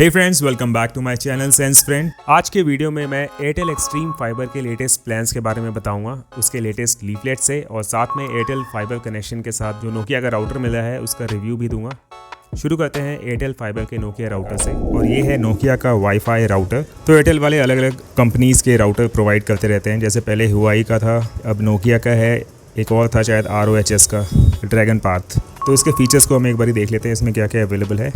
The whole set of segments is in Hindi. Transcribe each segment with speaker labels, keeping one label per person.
Speaker 1: Hey friends, welcome back to my channel sense friend. आज के वीडियो में मैं एयरटेल एक्सट्रीम फाइबर के लेटेस्ट प्लान्स के बारे में बताऊंगा, उसके लेटेस्ट लीफलेट से, और साथ में एयरटेल फाइबर कनेक्शन के साथ जो नोकिया का राउटर मिला है उसका रिव्यू भी दूंगा। शुरू करते हैं एयरटेल फाइबर के नोकिया राउटर से, और ये है नोकिया का वाईफाई राउटर। तो एयरटेल वाले अलग अलग कंपनीज़ के राउटर प्रोवाइड करते रहते हैं, जैसे पहले हुआई का था, अब नोकिया का है, एक और था शायद ROHS का, ड्रैगन पाथ। तो इसके फीचर्स को हम एक बार देख लेते हैं, इसमें क्या क्या अवेलेबल है।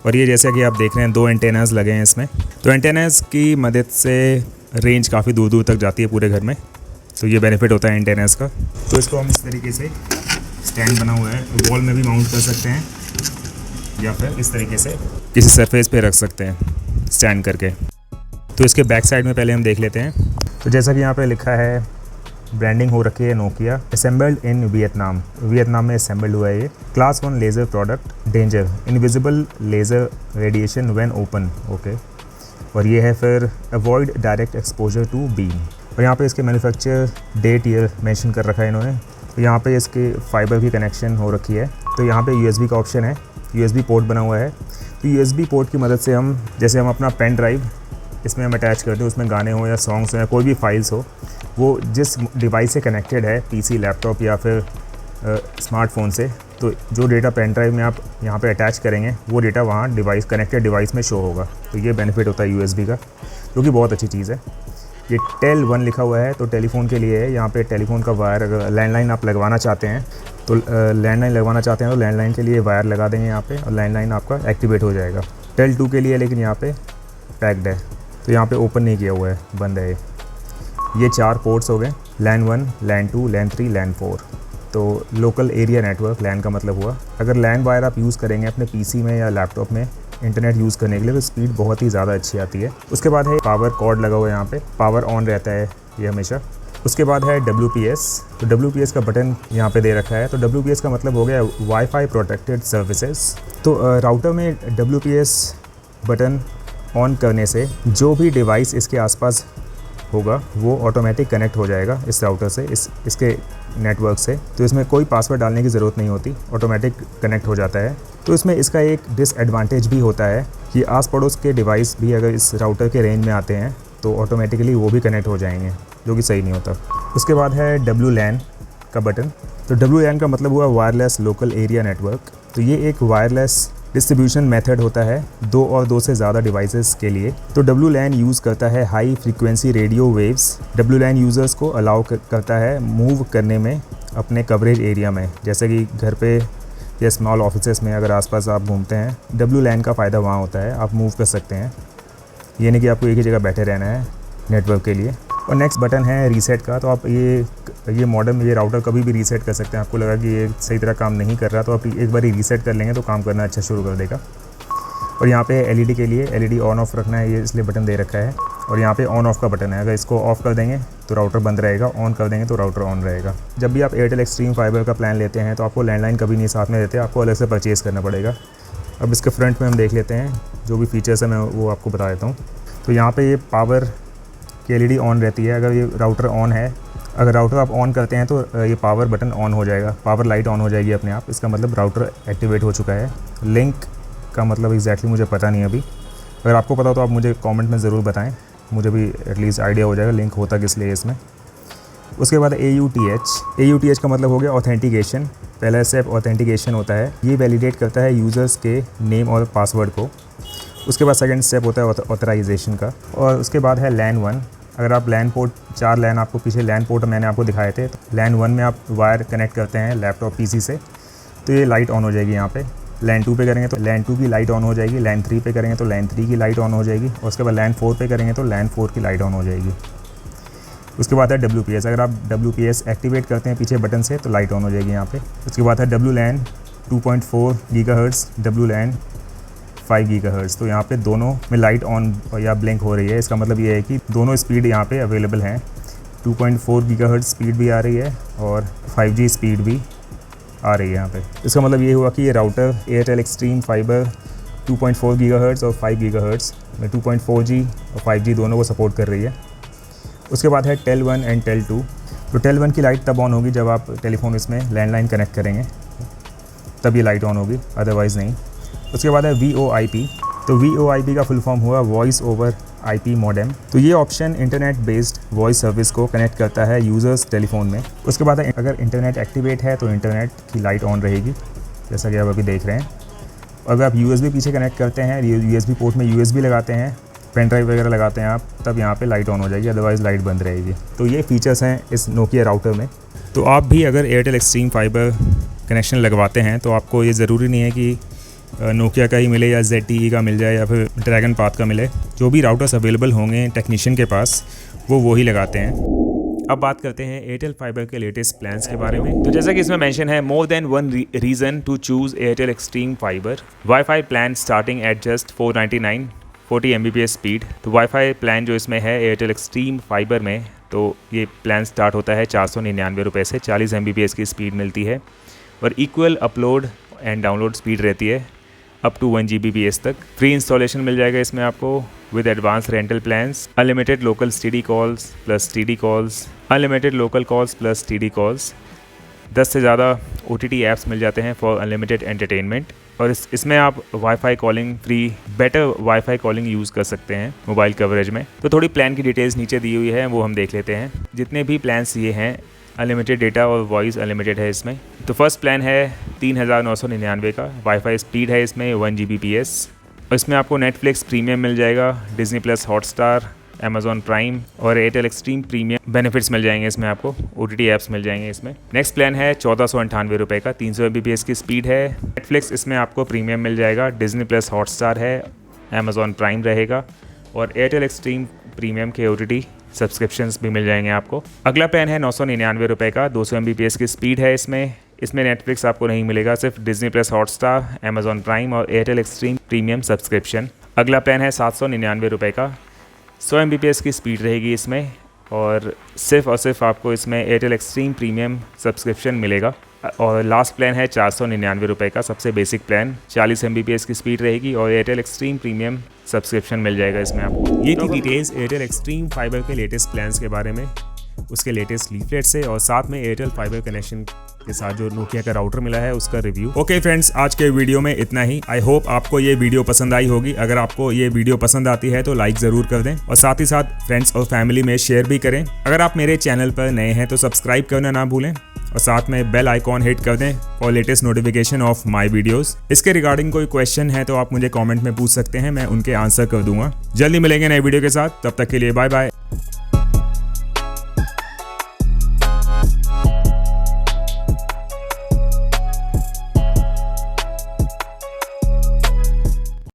Speaker 1: और ये जैसा कि आप देख रहे हैं 2 एंटेनास लगे हैं इसमें। तो एंटेनास की मदद से रेंज काफ़ी दूर दूर तक जाती है पूरे घर में, तो ये बेनिफिट होता है एंटेनास का। तो इसको हम इस तरीके से, स्टैंड बना हुआ है, वॉल में भी माउंट कर सकते हैं या फिर इस तरीके से किसी सरफेस पे रख सकते हैं स्टैंड करके। तो इसके बैक साइड में पहले हम देख लेते हैं। तो जैसा कि यहाँ पे लिखा है, ब्रांडिंग हो रखी है Nokia, assembled in Vietnam. Vietnam में असेंबल्ड हुआ है ये। Class 1 laser product, danger, invisible laser radiation when open. Okay, और ये है फिर avoid direct exposure to beam. और यहाँ पे इसके मैन्युफैक्चर डेट ईयर मेंशन कर रखा है इन्होंने। तो यहाँ पे इसके फाइबर की कनेक्शन हो रखी है। तो यहाँ पे USB का ऑप्शन है, USB पोर्ट बना हुआ है। तो USB पोर्ट की मदद से हम, जैसे हम अपना पेन ड्राइव इसमें हम अटैच करते हैं, उसमें गाने हो या सॉन्ग्स हो या कोई भी फाइल्स हो, वो जिस डिवाइस से कनेक्टेड है, PC, लैपटॉप या फिर स्मार्टफोन से, तो जो डेटा पेन ड्राइव में आप यहाँ पे अटैच करेंगे वो डेटा वहाँ डिवाइस, कनेक्टेड डिवाइस में शो होगा। तो ये बेनिफिट होता है USB का, जो कि बहुत अच्छी चीज़ है। ये टेल 1 लिखा हुआ है, तो टेलीफोन के लिए है। यहाँ पे टेलीफोन का वायर, अगर लैंडलाइन आप लगवाना चाहते हैं तो लैंडलाइन के लिए वायर लगा देंगे यहाँ पे, और लैंडलाइन आपका एक्टिवेट हो जाएगा। टेल 2 के लिए लेकिन यहाँ पे पैक्ड है, तो यहाँ पे ओपन नहीं किया हुआ है, बंद है। ये 4 पोर्ट्स हो गए, LAN 1, LAN 2, LAN 3, LAN 4। तो लोकल एरिया नेटवर्क, LAN का मतलब हुआ। अगर LAN वायर आप यूज़ करेंगे अपने PC में या लैपटॉप में इंटरनेट यूज़ करने के लिए, तो स्पीड बहुत ही ज़्यादा अच्छी आती है। उसके बाद है पावर कॉर्ड लगा हुआ है, यहाँ पे पावर ऑन रहता है ये हमेशा। उसके बाद है WPS। तो WPS का बटन यहाँ पे दे रखा है। तो WPS का मतलब हो गया वाईफाई प्रोटेक्टेड सर्विसेज। तो राउटर में WPS बटन ऑन करने से जो भी डिवाइस इसके आसपास होगा वो ऑटोमेटिक कनेक्ट हो जाएगा इस राउटर से, इसके नेटवर्क से। तो इसमें कोई पासवर्ड डालने की ज़रूरत नहीं होती, ऑटोमेटिक कनेक्ट हो जाता है। तो इसमें इसका एक डिसएडवांटेज भी होता है कि आस पड़ोस के डिवाइस भी अगर इस राउटर के रेंज में आते हैं तो ऑटोमेटिकली वो भी कनेक्ट हो जाएंगे, जो कि सही नहीं होता। उसके बाद है WLAN का बटन। तो WLAN का मतलब हुआ वायरलेस लोकल एरिया नेटवर्क। तो ये एक वायरलेस डिस्ट्रीब्यूशन मेथड होता है 2 और 2 से ज़्यादा डिवाइसेस के लिए। तो WLAN यूज़ करता है high frequency radio waves. WLAN users को अलाउ करता है मूव करने में अपने कवरेज एरिया में, जैसे कि घर पे या स्मॉल ऑफिसेस में अगर आसपास आप घूमते हैं, WLAN का फ़ायदा वहाँ होता है, आप मूव कर सकते हैं। ये नहीं कि आपको एक ही जगह बैठे रहना है नेटवर्क के लिए। और नेक्स्ट बटन है रीसेट का। तो आप ये मॉडेम, ये राउटर कभी भी रीसेट कर सकते हैं। आपको लगा कि ये सही तरह काम नहीं कर रहा, तो आप एक बार रीसेट कर लेंगे तो काम करना अच्छा शुरू कर देगा। और यहाँ पे LED के लिए LED ऑन ऑफ रखना है, ये इसलिए बटन दे रखा है। और यहाँ पे ऑन ऑफ का बटन है, अगर इसको ऑफ कर देंगे तो राउटर बंद रहेगा, ऑन कर देंगे तो राउटर ऑन रहेगा। जब भी आप एयरटेल एक्सट्रीम फाइबर का प्लान लेते हैं तो आपको लैंडलाइन कभी नहीं साथ में देते, आपको अलग से परचेज़ करना पड़ेगा। अब इसके फ्रंट में हम देख लेते हैं जो भी फीचर्स है, मैं वो आपको बता देता हूँ। तो यहाँ पे ये पावर की LED ऑन रहती है। अगर ये राउटर ऑन है, अगर राउटर आप ऑन करते हैं तो ये पावर बटन ऑन हो जाएगा, पावर लाइट ऑन हो जाएगी अपने आप। इसका मतलब राउटर एक्टिवेट हो चुका है। लिंक का मतलब एग्जैक्टली मुझे पता नहीं अभी, अगर आपको पता हो तो आप मुझे कमेंट में ज़रूर बताएं, मुझे भी एटलीस्ट आइडिया हो जाएगा लिंक होता किस लिए इसमें। उसके बाद AUTH का मतलब हो गया ऑथेंटिकेशन। पहला स्टेप ऑथेंटिकेशन होता है, ये वैलिडेट करता है यूज़र्स के नेम और पासवर्ड को। उसके बाद सेकंड स्टेप होता है ऑथराइजेशन का। और उसके बाद है LAN 1। अगर आप LAN पोर्ट, 4 LAN आपको पीछे LAN पोर्ट मैंने आपको दिखाए थे, तो LAN 1 में आप वायर कनेक्ट करते हैं लैपटॉप PC से, तो ये लाइट ऑन हो जाएगी यहाँ पे। LAN 2 पे करेंगे तो LAN 2 की लाइट ऑन हो जाएगी, LAN 3 पे करेंगे तो LAN 3 की लाइट ऑन हो जाएगी, और उसके बाद LAN 4 पे करेंगे तो LAN 4 की लाइट ऑन हो जाएगी। उसके बाद है WPS। अगर आप WPS एक्टिवेट करते हैं पीछे बटन से तो लाइट ऑन हो जाएगी यहाँ पे। उसके बाद है WLAN 2.4 GHz, WLAN 5 GHz। तो यहाँ पे दोनों में लाइट ऑन या ब्लिंक हो रही है। इसका मतलब ये है कि दोनों स्पीड यहाँ पे अवेलेबल हैं। 2.4 GHz स्पीड भी आ रही है और 5G स्पीड भी आ रही है यहाँ पे। इसका मतलब ये हुआ कि ये router Airtel Xstream fibre 2.4 GHz और 5 GHz में 2.4G और 5G दोनों को सपोर्ट कर रही है। उसके बाद है टेल 1 एंड टेल 2। तो टेल 1 की लाइट तब ऑन होगी जब आप टेलीफोन इसमें लैंडलाइन कनेक्ट करेंगे, तब ये लाइट ऑन होगी, अदरवाइज़ नहीं। उसके बाद है VoIP।
Speaker 2: तो VoIP का फुल फॉर्म हुआ वॉइस ओवर IP मॉडेम। तो ये option internet based voice service को कनेक्ट करता है यूज़र्स टेलीफोन में। उसके बाद अगर इंटरनेट एक्टिवेट है तो इंटरनेट की लाइट ऑन रहेगी, जैसा कि आप अभी देख रहे हैं। अगर आप USB पीछे कनेक्ट करते हैं, USB पोर्ट में USB लगाते हैं, पेन ड्राइव वगैरह लगाते हैं आप, तब यहाँ पे लाइट ऑन हो जाएगी, अदरवाइज़ लाइट बंद रहेगी। तो ये फीचर्स हैं इस नोकिया राउटर में। तो आप भी अगर एयरटेल एक्सट्रीम फाइबर कनेक्शन लगवाते हैं तो आपको ये ज़रूरी नहीं है कि नोकिया का ही मिले या ZTE का मिल जाए या फिर ड्रैगन पाथ का मिले। जो भी राउटर्स अवेलेबल होंगे टेक्नीशियन के पास वो ही लगाते हैं।
Speaker 1: अब बात करते हैं एयरटेल फाइबर के लेटेस्ट प्लान्स के बारे में। तो जैसा कि इसमें मेंशन है, more than one reason to choose Airtel Xstream fibre. Wifi plan starting at just 499, 40 Mbps speed. तो वाईफाई प्लान जो इसमें है एयरटेल एक्सट्रीम फाइबर में, तो ये प्लान स्टार्ट होता है 499 रुपये से। 40 Mbps की स्पीड मिलती है और equal upload and download speed रहती है अप टू 1 Gbps तक। फ्री इंस्टॉलेशन मिल जाएगा इसमें आपको with advance rental plans. Unlimited local STD calls plus TD calls, unlimited local calls plus TD calls. 10 से ज़्यादा OTT ऐप्स मिल जाते हैं फॉर अनलिमिटेड एंटरटेनमेंट। और इसमें आप wifi calling free, better wifi calling use कर सकते हैं मोबाइल कवरेज में। तो थोड़ी प्लान की डिटेल्स नीचे दी हुई है, वो हम देख लेते हैं। जितने भी प्लान्स ये हैं, अनलिमिटेड डेटा और वॉइस अनलिमिटेड है इसमें। तो फर्स्ट प्लान है 3999 का। वाईफाई स्पीड है इसमें 1 Gbps और इसमें आपको नेटफ्लिक्स प्रीमियम मिल जाएगा, Disney plus Hotstar, Amazon prime और एयरटेल एक्सट्रीम प्रीमियम बेनिफिट्स मिल जाएंगे इसमें आपको। OTT ऐप्स मिल जाएंगे इसमें। नेक्स्ट प्लान है 1498 रुपये का। 300 Mbps की स्पीड है। नेटफ्लिक्स इसमें आपको प्रीमियम मिल जाएगा, डिज्नी प्लस हॉटस्टार है, अमेजॉन प्राइम रहेगा और एयरटेल एक्सट्रीम प्रीमियम के OTT सब्सक्रिप्शंस भी मिल जाएंगे आपको। अगला प्लान है 999 रुपये का। 200 Mbps की स्पीड है इसमें नेटफ्लिक्स आपको नहीं मिलेगा, सिर्फ Disney plus Hotstar, Amazon prime और एयरटेल एक्सट्रीम प्रीमियम सब्सक्रिप्शन। अगला प्लान है 799 रुपये का। 100 Mbps की स्पीड रहेगी इसमें और सिर्फ आपको इसमें एयरटेल एक्सट्रीम प्रीमियम सब्सक्रिप्शन मिलेगा। और लास्ट प्लान है 499 रुपये का, सबसे बेसिक प्लान। 40 Mbps की स्पीड रहेगी और एयरटेल एक्सट्रीम प्रीमियम सब्सक्रिप्शन मिल जाएगा इसमें आपको।
Speaker 2: ये थी डिटेल्स एयरटेल एक्सट्रीम फाइबर के लेटेस्ट प्लान्स के बारे में, उसके लेटेस्ट लीफलेट से, और साथ में एयरटेल फाइबर कनेक्शन के साथ जो नोकिया का राउटर मिला है उसका रिव्यू। ओके फ्रेंड्स, आज के वीडियो में इतना ही। आई होप आपको ये वीडियो पसंद आई होगी। अगर आपको ये वीडियो पसंद आती है तो लाइक ज़रूर कर दें और साथ ही साथ फ्रेंड्स और फैमिली में शेयर भी करें। अगर आप मेरे चैनल पर नए हैं तो सब्सक्राइब करना ना भूलें और साथ में बेल आइकॉन हिट कर दें और latest notification of my videos. इसके रिगार्डिंग कोई क्वेश्चन है तो आप मुझे कमेंट में पूछ सकते हैं, मैं उनके आंसर कर दूंगा। जल्दी मिलेंगे नए वीडियो के साथ, तब तक के लिए बाय बाय।